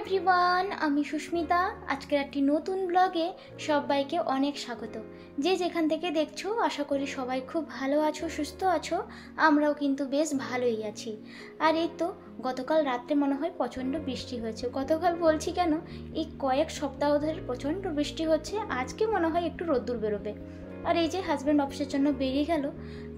Everyone, আমি সুস্মিতা। আজকের একটি নতুন ব্লগে সবাইকে অনেক স্বাগত। যে যেখান থেকে দেখছো, আশা করি সবাই খুব ভালো আছো, সুস্থ আছো। আমরাও কিন্তু বেশ ভালোই আছি। আর এই তো গতকাল রাত্রে মনে হয় প্রচণ্ড বৃষ্টি হয়েছে। গতকাল বলছি কেন, এই কয়েক সপ্তাহ ধরে প্রচণ্ড বৃষ্টি হচ্ছে। আজকে মনে হয় একটু রোদ্দুর বেরোবে। আর এই যে হাজব্যান্ড অফিসের জন্য বেরিয়ে গেল,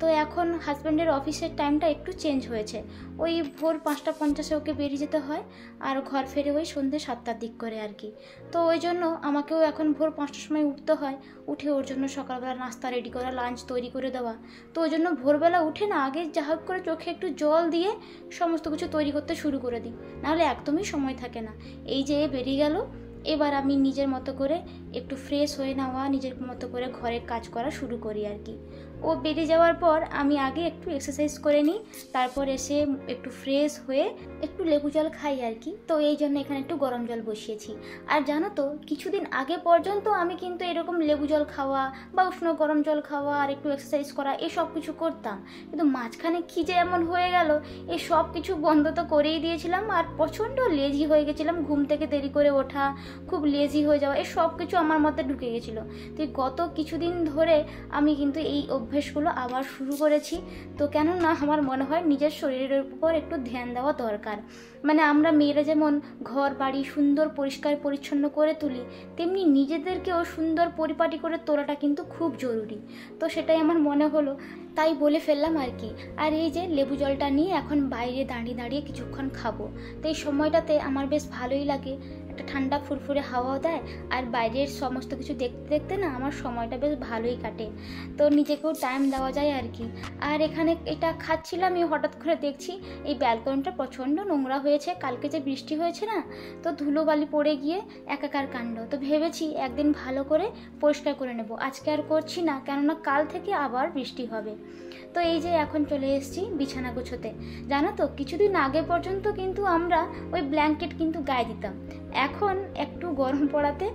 তো এখন হাজব্যান্ডের অফিসের টাইমটা একটু চেঞ্জ হয়েছে। ওই ভোর 5:50 ওকে বেরিয়ে যেতে হয়, আর ঘর ফেরে ওই সন্ধ্যে 7টার দিক করে আর কি। তো ওই জন্য আমাকেও এখন ভোর 5টার সময় উঠতে হয়। উঠে ওর জন্য সকালবেলা নাস্তা রেডি করা, লাঞ্চ তৈরি করে দেওয়া। তো ওই জন্য ভোরবেলা উঠে না, আগে যা হোক করে চোখে একটু জল দিয়ে সমস্ত কিছু তৈরি করতে শুরু করে দিই, নাহলে একদমই সময় থাকে না। এই যে বেরিয়ে গেল, এবার আমি নিজের মতো করে একটু ফ্রেশ হয়ে নেওয়া, নিজের মতো করে ঘরের কাজ করা শুরু করি আর কি। ও বেরিয়ে যাওয়ার পর আমি আগে একটু এক্সারসাইজ করে নিই, তারপর এসে একটু ফ্রেশ হয়ে একটু লেবু জল খাই আর কি। তো এই জন্য এখানে একটু গরম জল বসিয়েছি। আর জানো তো, কিছুদিন আগে পর্যন্ত আমি কিন্তু এরকম লেবু জল খাওয়া বা উষ্ণ গরম জল খাওয়া আর একটু এক্সারসাইজ করা এসব কিছু করতাম, কিন্তু মাঝখানে কী যে এমন হয়ে গেল, এই সব কিছু বন্ধ তো করেই দিয়েছিলাম। আর প্রচণ্ড লেজি হয়ে গেছিলাম, ঘুম থেকে দেরি করে ওঠা, খুব লেজি হয়ে যাওয়া, এই সব কিছু আমার মধ্যে ঢুকে গেছিলো। তো গত কিছুদিন ধরে আমি কিন্তু এই অভ্যেসগুলো আবার শুরু করেছি। তো কেননা আমার মনে হয় নিজের শরীরের উপর একটু ধ্যান দেওয়া দরকার। মানে আমরা মেয়েরা যেমন ঘর বাড়ি সুন্দর পরিষ্কার পরিচ্ছন্ন করে তুলি, তেমনি নিজেদেরকেও সুন্দর পরিপাটি করে তোলাটা কিন্তু খুব জরুরি। তো সেটাই আমার মনে হলো, তাই বলে ফেললাম আর কি। আর এই যে লেবু জলটা নিয়ে এখন বাইরে দাঁড়িয়ে দাঁড়িয়ে কিছুক্ষণ খাবো। তো এই সময়টাতে আমার বেশ ভালোই লাগে, একটা ঠান্ডা ফুরফুরে হাওয়াও দেয়, আর বাইরের সমস্ত কিছু দেখতে দেখতে না আমার সময়টা বেশ ভালোই কাটে। তো নিজেকেও টাইম দেওয়া যায় আর কি। আর এখানে এটা খাচ্ছিলাম, আমি হঠাৎ করে দেখছি এই ব্যালকনিটা প্রচণ্ড নোংরা হয়েছে। কালকে যে বৃষ্টি হয়েছে না, তো ধুলোবালি পড়ে গিয়ে একাকার কাণ্ড। তো ভেবেছি একদিন ভালো করে পরিষ্কার করে নেব। আজকে আর করছি না, কেননা কাল থেকে আবার বৃষ্টি হবে। তো এই যে এখন চলে এসেছি বিছানা গুছোতে। জানো তো, কিছুদিন আগে পর্যন্ত কিন্তু আমরা ওই ব্ল্যাঙ্কেট কিন্তু গায়ে দিতাম। এখন একটু গরম পড়াতে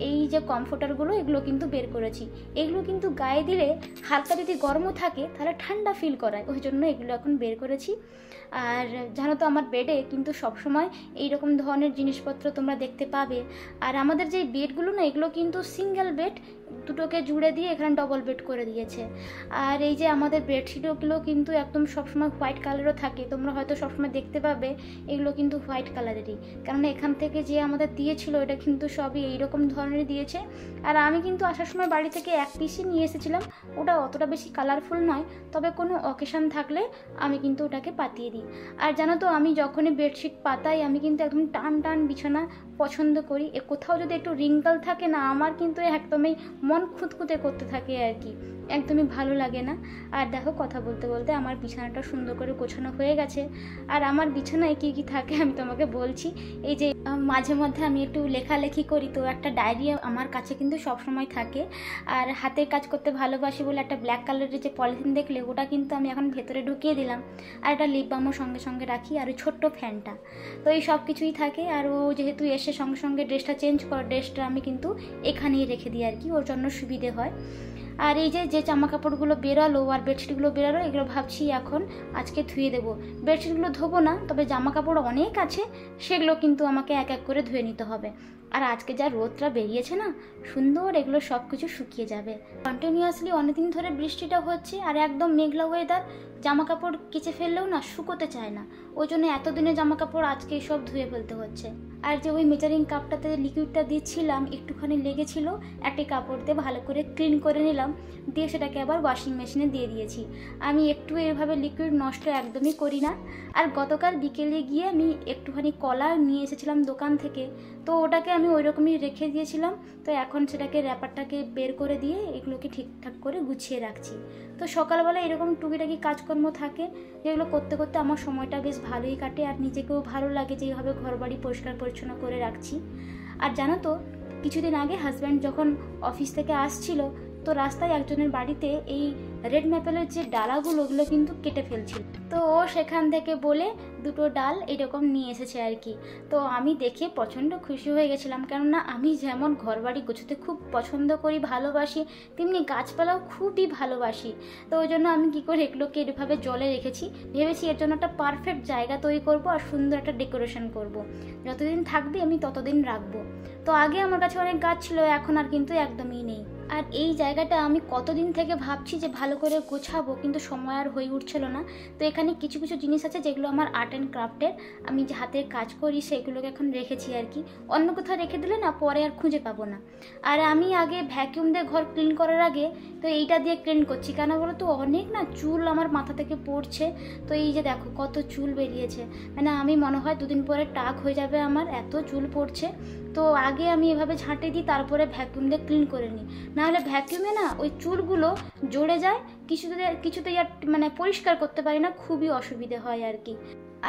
এই যে কমফোর্টারগুলো, এগুলো কিন্তু বের করেছি। এগুলো কিন্তু গায়ে দিলে হালকা যদি গরমও থাকে তাহলে ঠান্ডা ফিল করায়, ওই জন্য এগুলো এখন বের করেছি। আর জানো তো, আমার বেডে কিন্তু সবসময় এইরকম ধরনের জিনিসপত্র তোমরা দেখতে পাবে। আর আমাদের যে বেডগুলো না, এগুলো কিন্তু সিঙ্গেল বেড, দুটোকে জুড়ে দিয়ে এখানে ডবল বেড করে দিয়েছে। আর এই যে আমাদের বেডশিটগুলো কিন্তু একদম সবসময় হোয়াইট কালারও থাকে, তোমরা হয়তো সবসময় দেখতে পাবে। এগুলো কিন্তু হোয়াইট কালারেরই, কারণ এখান থেকে যে আমাদের দিয়েছিল এটা কিন্তু সবই এইরকম ধরনের দিয়েছে। আর আমি কিন্তু আসার সময় বাড়ি থেকে এক পিসই নিয়ে এসেছিলাম, ওটা অতটা বেশি কালারফুল নয়, তবে কোনো অকেশান থাকলে আমি কিন্তু ওটাকে পাতিয়ে দিই। আর জানো তো, আমি যখনই বেডশিট পাতাই আমি কিন্তু একদম টান টান বিছানা পছন্দ করি। কোথাও যদি একটু রিঙ্কল থাকে না, আমার কিন্তু একদমই মন খুঁতখুঁতে করতে থাকে আর কি, একদমই ভালো লাগে না। আর দেখো, কথা বলতে বলতে আমার বিছানাটা সুন্দর করে গোছানো হয়ে গেছে। আর আমার বিছানায় কী কী থাকে আমি তোমাকে বলছি। এই যে মাঝে মধ্যে আমি একটু লেখালেখি করি, তো একটা ডায়েরি আমার কাছে কিন্তু সবসময় থাকে। আর হাতের কাজ করতে ভালোবাসি বলে একটা ব্ল্যাক কালারের যে পলিথিন দেখলে, ওটা কিন্তু আমি এখন ভেতরে ঢুকিয়ে দিলাম। আর একটা লিপ বামও সঙ্গে সঙ্গে রাখি, আর ওই ছোট্ট ফ্যানটা। তো এই সব কিছুই থাকে। আর ও যেহেতু এসে সঙ্গে সঙ্গে ড্রেসটা চেঞ্জ করে, ড্রেসটা আমি কিন্তু এখানেই রেখে দিই আর কি, ওর জন্য সুবিধে হয়। আর এই যে জামা কাপড়গুলো বেরালো আর বেডশিটগুলো বেরালো, এগুলো ভাবছি এখন আজকে ধুয়ে দেবো। বেডশিটগুলো ধোবো না, তবে জামা কাপড় অনেক আছে, সেগুলো কিন্তু আমাকে এক এক করে ধুয়ে নিতে হবে। আর আজকে যা রোদটা বেরিয়েছে না, সুন্দর এগুলো সব কিছু শুকিয়ে যাবে। কন্টিনিউয়াসলি অনেকদিন ধরে বৃষ্টিটা হচ্ছে, আর একদম মেঘলা ওয়েদার, জামা কাপড় কেচে ফেললেও না শুকোতে চায় না। ওই জন্য এতদিনের জামা কাপড় আজকে সব ধুয়ে ফেলতে হচ্ছে। আর যে ওই মেজারিং কাপটাতে লিকুইডটা দিচ্ছিলাম, একটুখানি লেগেছিল, একটা কাপড় দিয়ে ভালো করে ক্লিন করে নিলাম, দিয়ে সেটাকে আবার ওয়াশিং মেশিনে দিয়ে দিয়েছি। আমি একটু এভাবে লিকুইড নষ্ট একদমই করি না। আর গতকাল বিকেলে গিয়ে আমি একটুখানি কলা নিয়ে এসেছিলাম দোকান থেকে, তো ওটাকে আমি ওই রকমই রেখে দিয়েছিলাম। তো এখন সেটাকে র্যাপারটাকে বের করে দিয়ে এগুলোকে ঠিকঠাক করে গুছিয়ে রাখছি। তো সকালবেলা এরকম টুকিটাকি কাজকর্ম থাকে, যেগুলো করতে করতে আমার সময়টা বেশ ভালোই কাটে। আর নিজেকেও ভালো লাগে যে এইভাবে ঘরবাড়ি পরিষ্কার পরিচ্ছন্ন করে রাখছি। আর জানো তো, কিছুদিন আগে হাজব্যান্ড যখন অফিস থেকে আসছিল, তো রাস্তায় একজনের বাড়িতে এই রেড ম্যাপেলের যে ডালাগুলো ওগুলো কিন্তু কেটে ফেলছিল। তো ও সেখান থেকে বলে দুটো ডাল এরকম নিয়ে এসেছে আর কি। তো আমি দেখে প্রচণ্ড খুশি হয়ে গেছিলাম, কেননা আমি যেমন ঘরবাড়ি গোছাতে খুব পছন্দ করি, ভালোবাসি, তেমনি গাছপালাও খুবই ভালোবাসি। তো ওই জন্য আমি কী করে এগুলোকে এভাবে জলে রেখেছি, ভেবেছি এর জন্য একটা পারফেক্ট জায়গা তৈরি করব আর সুন্দর একটা ডেকোরেশন করব। যতদিন থাকবে আমি ততদিন রাখবো। তো আগে আমার কাছে অনেক গাছ ছিল, এখন আর কিন্তু একদমই নেই। আর এই জায়গাটা আমি কতদিন থেকে ভাবছি যে ভালো করে গোছাবো, কিন্তু সময় আর হয়ে উঠছিল না। তো এখানে কিছু কিছু জিনিস আছে যেগুলো আমার আর্ট অ্যান্ড ক্রাফটের, আমি যে হাতের কাজ করি সেগুলোকে এখন রেখেছি আর কি। অন্য কোথাও রেখে দিলে না পরে আর খুঁজে পাবো না। আর আমি আগে ভ্যাকিউম দিয়ে ঘর ক্লিন করার আগে তো এইটা দিয়ে ক্লিন করছি, কেন বলো তো অনেক না চুল আমার মাথা থেকে পড়ছে। তো এই যে দেখো কত চুল বেরিয়েছে, মানে আমি মনে হয় দুদিন পরে টাক হয়ে যাবে, আমার এত চুল পড়ছে। তো আগে আমি এভাবে ঝাঁটে দিই, তারপরে ভ্যাকিউম দিয়ে ক্লিন করে নিই, নাহলে ভ্যাকিউমে না ওই চুলগুলো জড়ে যায়, কিছুতেই আর মানে পরিষ্কার করতে পারি না, খুবই অসুবিধে হয় আর কি।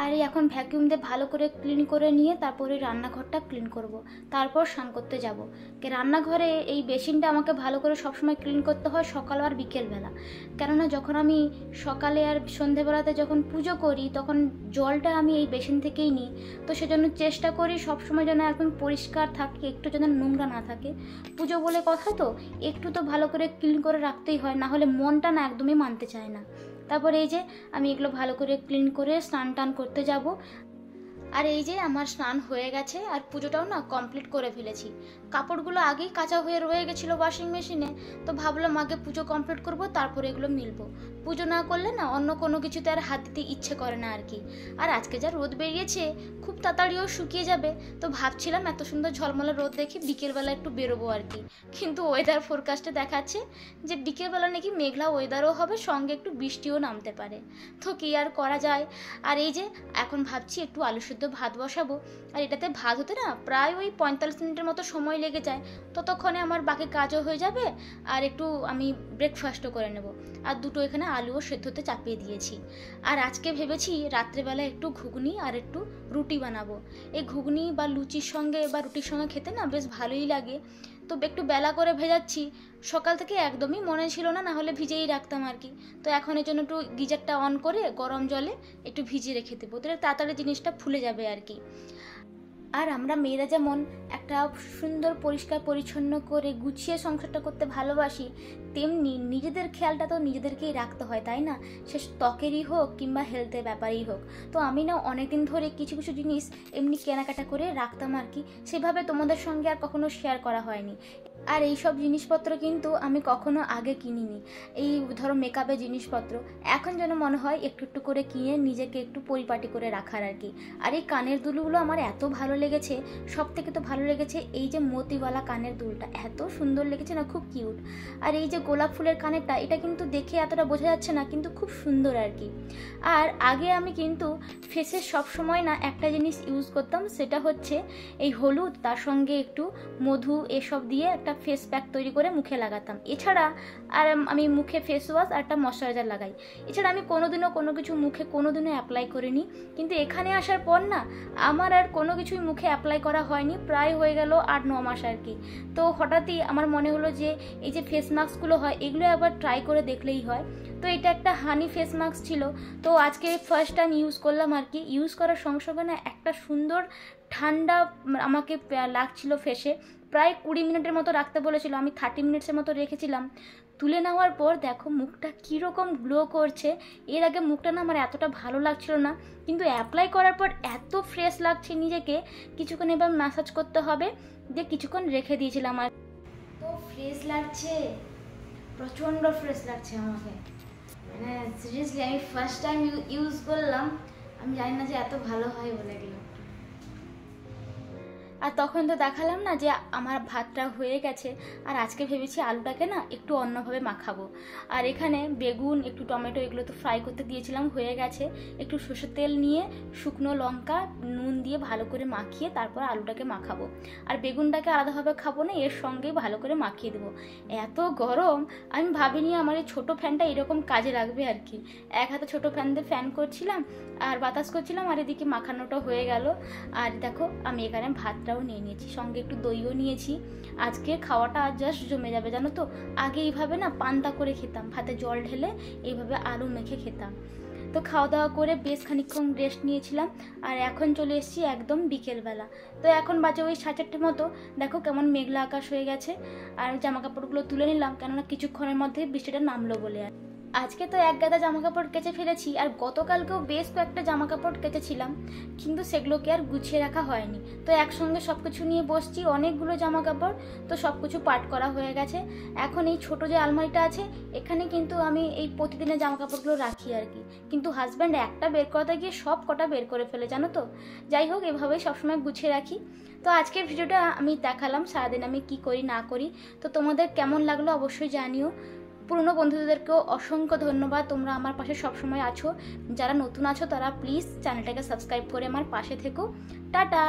আর এখন ভ্যাকিউম দিয়ে ভালো করে ক্লিন করে নিয়ে তারপরে রান্নাঘরটা ক্লিন করব, তারপর স্নান করতে যাব। রান্নাঘরে এই বেসিনটা আমাকে ভালো করে সবসময় ক্লিন করতে হয় সকাল আর বিকেলবেলা, কেননা যখন আমি সকালে আর সন্ধেবেলাতে যখন পুজো করি তখন জলটা আমি এই বেসিন থেকেই নিই। তো সেজন্য চেষ্টা করি সবসময় যেন একদম পরিষ্কার থাকে, একটু যেন নোংরা না থাকে। পুজো বলে কথা, তো একটু তো ভালো করে ক্লিন করে রাখতেই হয়, না হলে মনটা না একদমই মানতে চায় না। তারপর এই যে আমি এগুলো ভালো করে ক্লিন করে স্নান টান করতে যাব। আর এই যে আমার স্নান হয়ে গেছে আর পুজোটাও না কমপ্লিট করে ফেলেছি। কাপড়গুলো আগেই কাঁচা হয়ে রয়ে গেছিলো ওয়াশিং মেশিনে, তো ভাবলাম আগে পুজো কমপ্লিট করব, তারপরে এগুলো মিলবো। পুজো না করলে না অন্য কোনো কিছুতে আর হাত দিতে ইচ্ছে করে না আর কি। আর আজকে যা রোদ বেরিয়েছে খুব তাড়াতাড়িও শুকিয়ে যাবে, তো ভাবছিলাম এত সুন্দর ঝলমলে রোদ দেখি বিকেলবেলা একটু বেরোবো আর কি। কিন্তু ওয়েদার ফোরকাস্টে দেখাচ্ছে যে বিকেলবেলা নাকি মেঘলা ওয়েদারও হবে, সঙ্গে একটু বৃষ্টিও নামতে পারে। তো কী আর করা যায়। আর এই যে এখন ভাবছি একটু আলু সেদ্ধ ভাত বসাবো, আর এটাতে ভাত হতে না প্রায় ওই 45 মিনিটের মতো সময় লেগে যায়। ততক্ষণে আমার বাকি কাজও হয়ে যাবে আর একটু আমি ব্রেকফাস্টও করে নেব। আর দুটো এখানে আলুও সেদ্ধ হতে চাপিয়ে দিয়েছি। আর আজকে ভেবেছি রাত্রেবেলা একটু ঘুগনি আর একটু রুটি বানাবো। এই ঘুগনি বা লুচির সঙ্গে বা রুটির সঙ্গে খেতে না বেশ ভালোই লাগে। তো একটু বেলা করে ভেজাচ্ছি, সকাল থেকে একদমই মনে ছিল না, হলে ভিজেই রাখতাম আর কি। তো এখন এর জন্য একটু গিজারটা অন করে গরম জলে একটু ভিজিয়ে রেখে দেবো, তাহলে তাড়াতাড়ি জিনিসটা ফুলে যাবে আর কি। আর আমরা মেয়েরা যেমন একটা সুন্দর পরিষ্কার পরিচ্ছন্ন করে গুছিয়ে সংসারটা করতে ভালোবাসি, তেমনি নিজেদের খেয়ালটা তো নিজেদেরকেই রাখতে হয়, তাই না? সে ত্বকেরই হোক কিংবা হেলথের ব্যাপারেই হোক। তো আমি না অনেকদিন ধরে কিছু কিছু জিনিস এমনি কেনাকাটা করে রাখতাম আর কি, সেভাবে তোমাদের সঙ্গে আর কখনো শেয়ার করা হয়নি। আর এই সব জিনিসপত্র কিন্তু আমি কখনো আগে কিনিনি। এই ধরো মেকআপের জিনিসপত্র এখন যেন মনে হয় একটু একটু করে কিনে নিজেকে একটু পরিপাটি করে রাখার আর কি। আর এই কানের দুলগুলো আমার এত ভালো লেগেছে, সব থেকে তো ভালো লেগেছে এই যে মতিওয়ালা কানের দুলটা, এত সুন্দর লেগেছে না, খুব কিউট। আর এই যে গোলাপ ফুলের কানেরটা, এটা কিন্তু দেখে এতটা বোঝা যাচ্ছে না, কিন্তু খুব সুন্দর আর কি। আর আগে আমি কিন্তু ফেসে সবসময় না একটা জিনিস ইউজ করতাম, সেটা হচ্ছে এই হলুদ, তার সঙ্গে একটু মধু এসব দিয়ে একটা ফেস প্যাক তৈরি করে মুখে লাগাতাম। এছাড়া আর আমি মুখে ফেস ওয়াশ আর একটা ময়শ্চারাইজার লাগাই। এছাড়া আমি কোনোদিনও কোনো কিছু মুখে কোনোদিনও অ্যাপ্লাই করিনি। কিন্তু এখানে আসার পর না আমার আর কোনো কিছুই মুখে অ্যাপ্লাই করা হয়নি, প্রায় হয়ে গেল 8-9 মাস আর কি। তো হঠাৎই আমার মনে হলো যে এই যে ফেস মাস্কগুলো হয় এগুলো একবার ট্রাই করে দেখলেই হয়। তো এটা একটা হানি ফেস মাস্ক ছিল, তো আজকে ফার্স্ট টাইম ইউজ করলাম আর কি। ইউজ করার সঙ্গে সঙ্গে না একটা সুন্দর ঠান্ডা আমাকে লাগছিল ফেসে। প্রায় 20 মিনিটের মতো রাখতে বলেছিল, আমি 30 মিনিটসের মতো রেখেছিলাম। তুলে নেওয়ার পর দেখো মুখটা কীরকম গ্লো করছে। এর আগে মুখটা না আমার এতটা ভালো লাগছিল না, কিন্তু অ্যাপ্লাই করার পর এত ফ্রেশ লাগছে নিজেকে। কিছুক্ষণ এবার ম্যাসাজ করতে হবে, দিয়ে কিছুক্ষণ রেখে দিয়েছিলাম। আর তো ফ্রেশ লাগছে, প্রচণ্ড ফ্রেশ লাগছে আমাকে, মানে সিরিয়াসলি আমি ফার্স্ট টাইম ইউজ করলাম, আমি জানি না যে এত ভালো হয় বলে গেল। আর তখন তো দেখালাম না যে আমার ভাতটা হয়ে গেছে। আর আজকে ভেবেছি আলুটাকে না একটু অন্যভাবে মাখাবো। আর এখানে বেগুন একটু টমেটো এগুলো তো ফ্রাই করতে দিয়েছিলাম, হয়ে গেছে। একটু সর্ষের তেল নিয়ে শুকনো লঙ্কা নুন দিয়ে ভালো করে মাখিয়ে তারপর আলুটাকে মাখাবো। আর বেগুনটাকে আলাদাভাবে খাবো না, এর সঙ্গেই ভালো করে মাখিয়ে দেবো। এত গরম, আমি ভাবিনি আমার এই ছোটো ফ্যানটা এরকম কাজে লাগবে আর কি। এক হাতে ছোটো ফ্যান দিয়ে ফ্যান করছিলাম আর বাতাস করছিলাম, আর এদিকে মাখানোটা হয়ে গেল। আর দেখো আমি এখানে ভাতটা চাটাও নিয়ে নিয়েছি, সঙ্গে একটু দইও নিয়েছি। আজকে খাওয়াটা জাস্ট জমে যাবে জানো তো। আগে এইভাবে না পান্তা করে খেতাম, ভাতে জল ঢেলে এইভাবে আলু মেখে খেতাম। তো খাওয়া দাওয়া করে বেশ খানিকক্ষণ রেস্ট নিয়েছিলাম, আর এখন চলে এসেছি একদম বিকেলবেলা। তো এখন বাজে ওই 4:30 মতো। দেখো কেমন মেঘলা আকাশ হয়ে গেছে, আর জামা কাপড়গুলো তুলে নিলাম, কেননা কিছুক্ষণের মধ্যেই বৃষ্টিটা নামলো বলে। আজকে তো এক গাদা জামা কাপড় কেচে ফেলেছি, আর গতকালকেও বেশ কয়েকটা জামা কাপড় কেচেছিলাম, কিন্তু সেগুলোকে আর গুছিয়ে রাখা হয়নি। তো একসঙ্গে সব কিছু নিয়ে বসছি, অনেকগুলো জামা কাপড়, তো সব কিছু পাট করা হয়ে গেছে। এখন এই ছোট যে আলমারিটা আছে, এখানে কিন্তু আমি এই প্রতিদিনের জামা কাপড়গুলো রাখি আর কি। কিন্তু হাজব্যান্ড একটা বের করতে গিয়ে সব কটা বের করে ফেলে জানো তো। যাই হোক, এভাবেই সবসময় গুছিয়ে রাখি। তো আজকের ভিডিওটা আমি দেখালাম সারাদিন আমি কি করি না করি। তো তোমাদের কেমন লাগলো অবশ্যই জানিও। পুরনো বন্ধুদেরকেও অসংখ্য ধন্যবাদ, তোমরা আমার পাশে সবসময় আছো। যারা নতুন আছো তারা প্লিজ চ্যানেলটাকে সাবস্ক্রাইব করে আমার পাশে থেকো। টাটা।